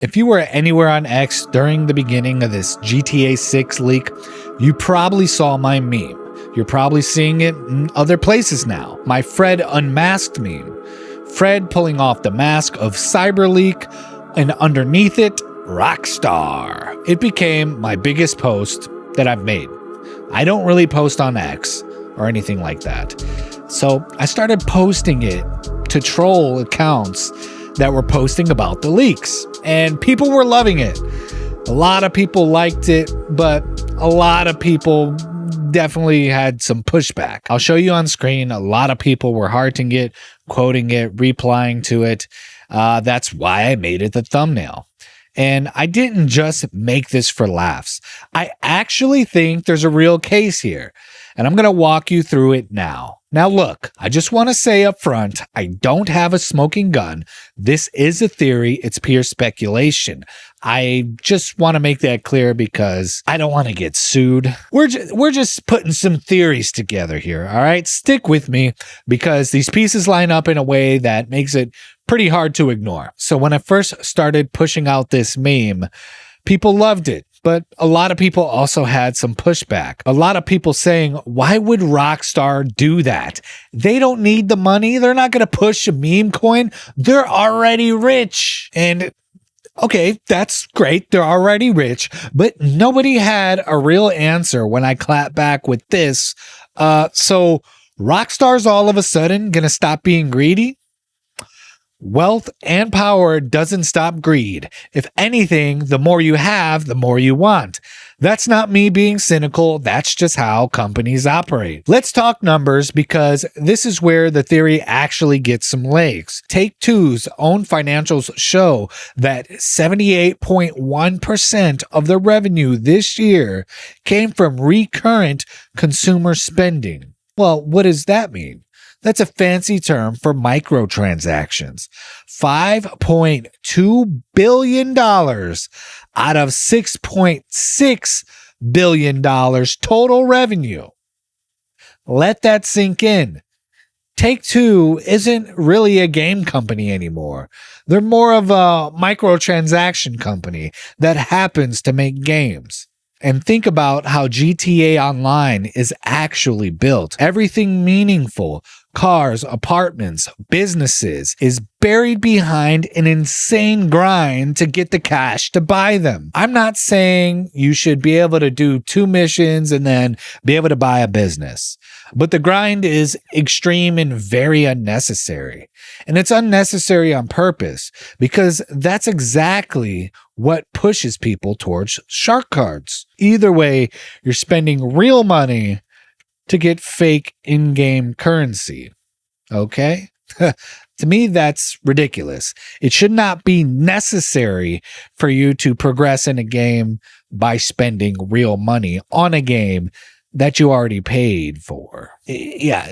If you were anywhere on X during the beginning of this GTA 6 leak, you probably saw my meme. You're probably seeing it in other places now. My Fred unmasked meme. Fred pulling off the mask of CyberLeek, and underneath it, Rockstar. It became my biggest post that I've made. I don't really post on X or anything like that. So I started posting it to troll accounts that were posting about the leaks, and people were loving it. A lot of people liked it, but a lot of people definitely had some pushback. I'll show you on screen. A lot of people were hearting it, quoting it, replying to it. That's why I made it the thumbnail. And I didn't just make this for laughs. I actually think there's a real case here, and I'm going to walk you through it now. Now look, I just want to say up front, I don't have a smoking gun. This is a theory. It's pure speculation. I just want to make that clear because I don't want to get sued. We're just putting some theories together here, all right? Stick with me because these pieces line up in a way that makes it pretty hard to ignore. So when I first started pushing out this meme, people loved it. But a lot of people also had some pushback. A lot of people saying, why would Rockstar do that? They don't need the money. They're not going to push a meme coin. They're already rich. And okay, that's great. They're already rich. But nobody had a real answer when I clapped back with this. So Rockstar's all of a sudden going to stop being greedy? Wealth and power doesn't stop greed. If anything, the more you have, the more you want. That's not me being cynical. That's just how companies operate. Let's talk numbers because this is where the theory actually gets some legs. Take-Two's own financials show that 78.1% of the revenue this year came from recurrent consumer spending. Well, what does that mean? That's a fancy term for microtransactions. $5.2 billion out of $6.6 billion total revenue. Let that sink in. Take-Two isn't really a game company anymore. They're more of a microtransaction company that happens to make games. And think about how GTA Online is actually built. Everything meaningful, cars, apartments, businesses, is buried behind an insane grind to get the cash to buy them. I'm not saying you should be able to do 2 missions and then be able to buy a business. But the grind is extreme and very unnecessary. And it's unnecessary on purpose because that's exactly what pushes people towards shark cards. Either way, you're spending real money to get fake in-game currency. Okay? To me, that's ridiculous. It should not be necessary for you to progress in a game by spending real money on a game that you already paid for. Yeah,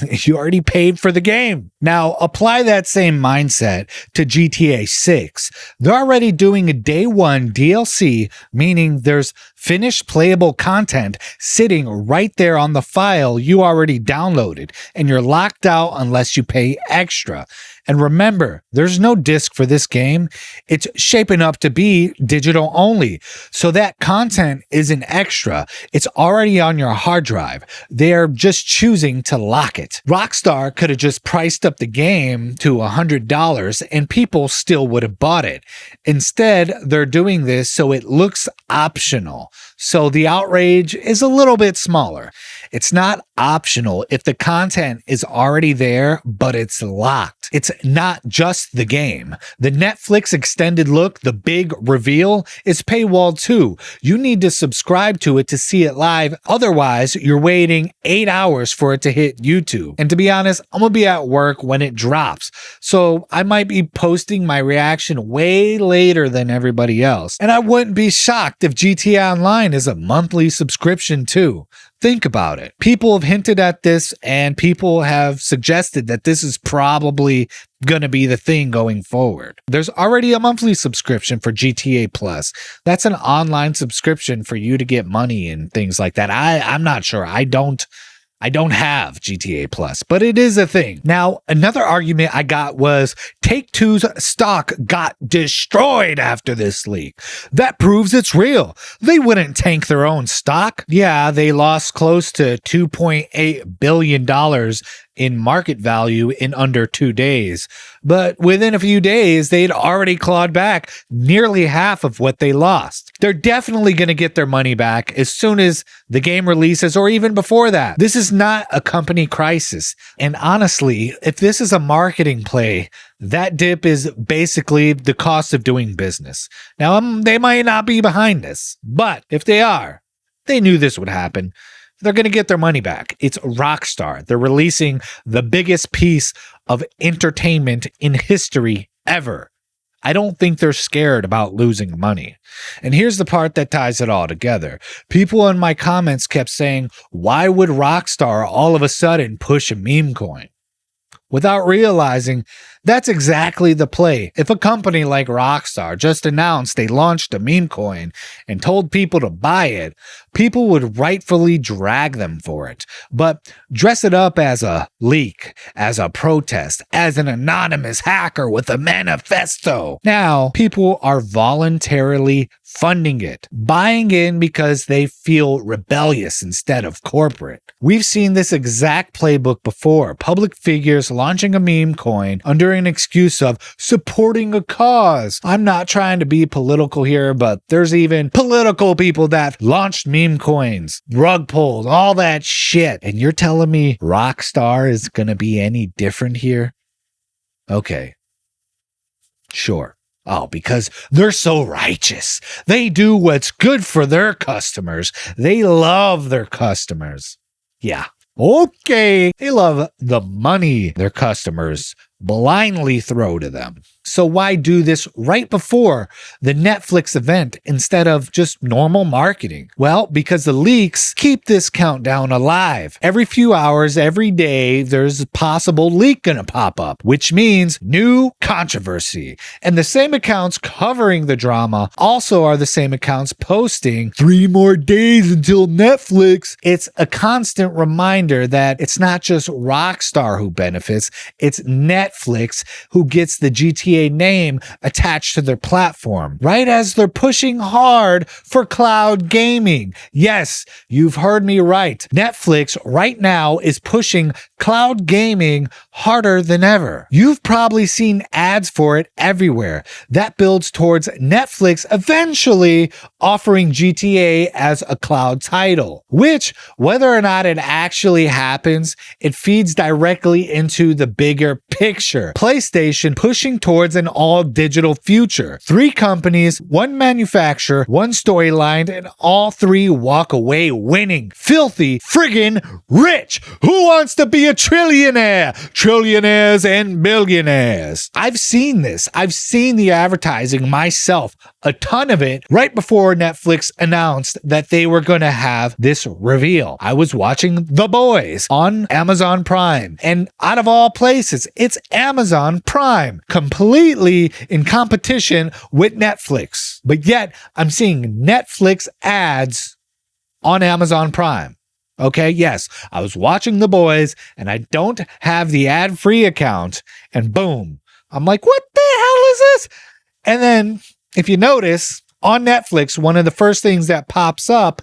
you already paid for the game. Now, apply that same mindset to GTA 6. They're already doing a day one DLC, meaning there's finished playable content sitting right there on the file you already downloaded, and you're locked out unless you pay extra. And remember, there's no disc for this game. It's shaping up to be digital only. So that content isn't extra. It's already on your hard drive. They're just choosing to lock it. Rockstar could have just priced up the game to $100 and people still would have bought it. Instead, they're doing this so it looks optional. So the outrage is a little bit smaller. It's not optional if the content is already there, but it's locked. It's not just the game. The Netflix extended look, the big reveal, is paywalled too. You need to subscribe to it to see it live. Otherwise, you're waiting 8 hours for it to hit YouTube. And to be honest, I'm going to be at work when it drops. So I might be posting my reaction way later than everybody else. And I wouldn't be shocked if GTA Online is a monthly subscription too. Think about it. People have hinted at this and people have suggested that this is probably going to be the thing going forward. There's already a monthly subscription for GTA Plus. That's an online subscription for you to get money and things like that. I'm not sure. I don't I don't have GTA Plus, but it is a thing. Now, another argument I got was Take-Two's stock got destroyed after this leak. That proves it's real. They wouldn't tank their own stock. Yeah, they lost close to $2.8 billion in market value in under 2 days. But within a few days, they'd already clawed back nearly half of what they lost. They're definitely going to get their money back as soon as the game releases or even before that. This is not a company crisis. And honestly, if this is a marketing play, that dip is basically the cost of doing business. Now, they might not be behind this, but if they are, they knew this would happen. They're going to get their money back. It's Rockstar. They're releasing the biggest piece of entertainment in history ever. I don't think they're scared about losing money. And here's the part that ties it all together. People in my comments kept saying, why would Rockstar all of a sudden push a meme coin? Without realizing that's exactly the play. If a company like Rockstar just announced they launched a meme coin and told people to buy it, people would rightfully drag them for it. But dress it up as a leak, as a protest, as an anonymous hacker with a manifesto. Now, people are voluntarily funding it, buying in because they feel rebellious instead of corporate. We've seen this exact playbook before. Public figures launching a meme coin under an excuse of supporting a cause. I'm not trying to be political here, but there's even political people that launched meme coins, rug pulls, all that shit. And you're telling me Rockstar is going to be any different here? Okay. Sure. Oh, because they're so righteous. They do what's good for their customers. They love their customers. Yeah. Okay. They love the money their customers blindly throw to them. So why do this right before the Netflix event instead of just normal marketing? Well, because the leaks keep this countdown alive. Every few hours, every day, there's a possible leak gonna pop up, which means new controversy. And the same accounts covering the drama also are the same accounts posting 3 more days until Netflix. It's a constant reminder that it's not just Rockstar who benefits, it's Netflix who gets the GTA name attached to their platform, right as they're pushing hard for cloud gaming. Yes, you've heard me right. Netflix right now is pushing cloud gaming harder than ever. You've probably seen ads for it everywhere. That builds towards Netflix eventually offering GTA as a cloud title, which, whether or not it actually happens, it feeds directly into the bigger picture. PlayStation pushing towards an all-digital future. 3 companies, 1 manufacturer, 1 storyline, and all 3 walk away winning. Filthy friggin' rich. Who wants to be a trillionaire? Trillionaires and billionaires. I've seen this. I've seen the advertising myself. A ton of it right before Netflix announced that they were going to have this reveal. I was watching The Boys on Amazon Prime, and out of all places, it's Amazon Prime, completely in competition with Netflix. But yet, I'm seeing Netflix ads on Amazon Prime. Okay, yes, I was watching The Boys, and I don't have the ad-free account, and boom, I'm like, what the hell is this? And then, if you notice, on Netflix, one of the first things that pops up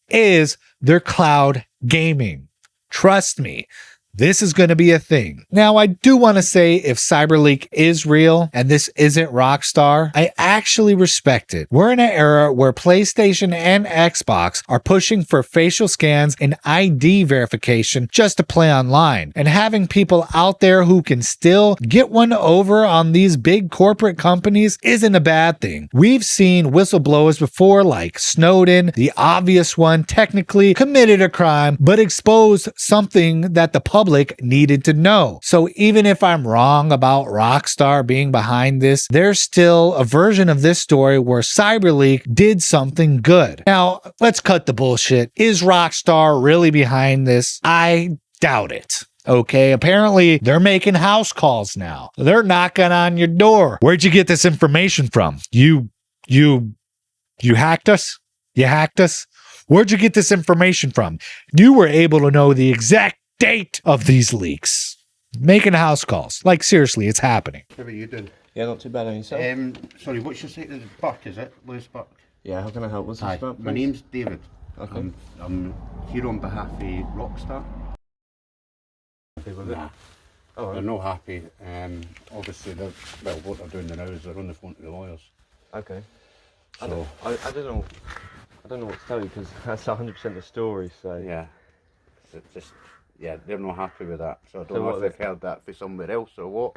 is their cloud gaming. Trust me, this is going to be a thing. Now, I do want to say if CyberLeek is real and this isn't Rockstar, I actually respect it. We're in an era where PlayStation and Xbox are pushing for facial scans and ID verification just to play online. And having people out there who can still get one over on these big corporate companies isn't a bad thing. We've seen whistleblowers before, like Snowden, the obvious one, technically committed a crime, but exposed something that the public needed to know. So even if I'm wrong about Rockstar being behind this, there's still a version of this story where CyberLeek did something good. Now, let's cut the bullshit. Is Rockstar really behind this? I doubt it. Okay, apparently they're making house calls now. They're knocking on your door. Where'd you get this information from? You hacked us? You hacked us? Where'd you get this information from? You were able to know the exact date of these leaks. Making house calls. Like, seriously, it's happening. How are you doing? Yeah, not too bad on yourself. Sorry, what's your second Buck, is it? Lewis Buck? Yeah, how can I help? What's this about, my please? name's David. Okay. I'm here on behalf of Rockstar. Nah. Oh, They're not happy. Obviously, what they're doing now is they're on the phone to the lawyers. okay. So, I don't know. I don't know what to tell you because that's 100% the story. So yeah. It's just, yeah, they're not happy with that. So I don't So know what if they've heard that for somewhere else or what.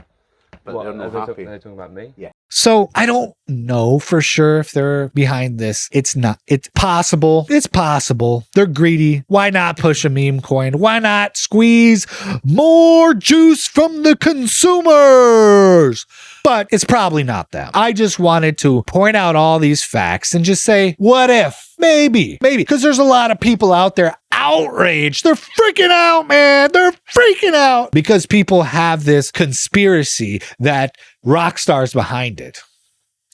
But what, they're not happy. They're talking about me. Yeah. So I don't know for sure if they're behind this. It's not. It's possible. It's possible. They're greedy. Why not push a meme coin? Why not squeeze more juice from the consumers? But it's probably not them. I just wanted to point out all these facts and just say, what if? Maybe. Because there's a lot of people out there outraged. They're freaking out, man. They're freaking out because people have this conspiracy that Rockstar's behind it.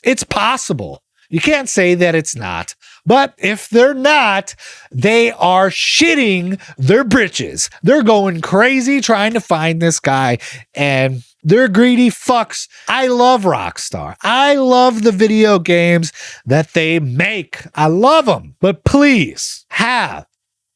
It's possible. You can't say that it's not. But if they're not, they are shitting their britches. They're going crazy trying to find this guy, and they're greedy fucks. I love Rockstar. I love the video games that they make. I love them. But please have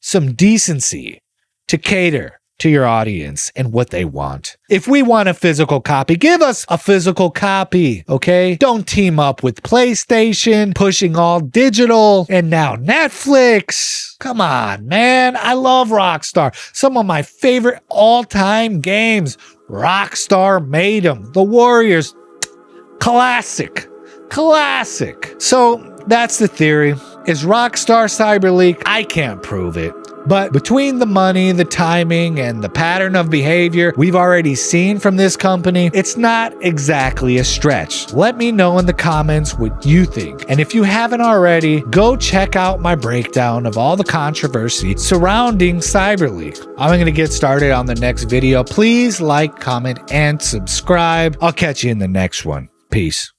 some decency to cater to your audience and what they want. If we want a physical copy, give us a physical copy, okay? Don't team up with PlayStation, pushing all digital, and now Netflix. Come on, man. I love Rockstar. Some of my favorite all-time games. Rockstar made them. The Warriors. Classic. So that's the theory. Is Rockstar CyberLeek? I can't prove it. But between the money, the timing, and the pattern of behavior we've already seen from this company, it's not exactly a stretch. Let me know in the comments what you think. And if you haven't already, go check out my breakdown of all the controversy surrounding CyberLeek. I'm going to get started on the next video. Please like, comment, and subscribe. I'll catch you in the next one. Peace.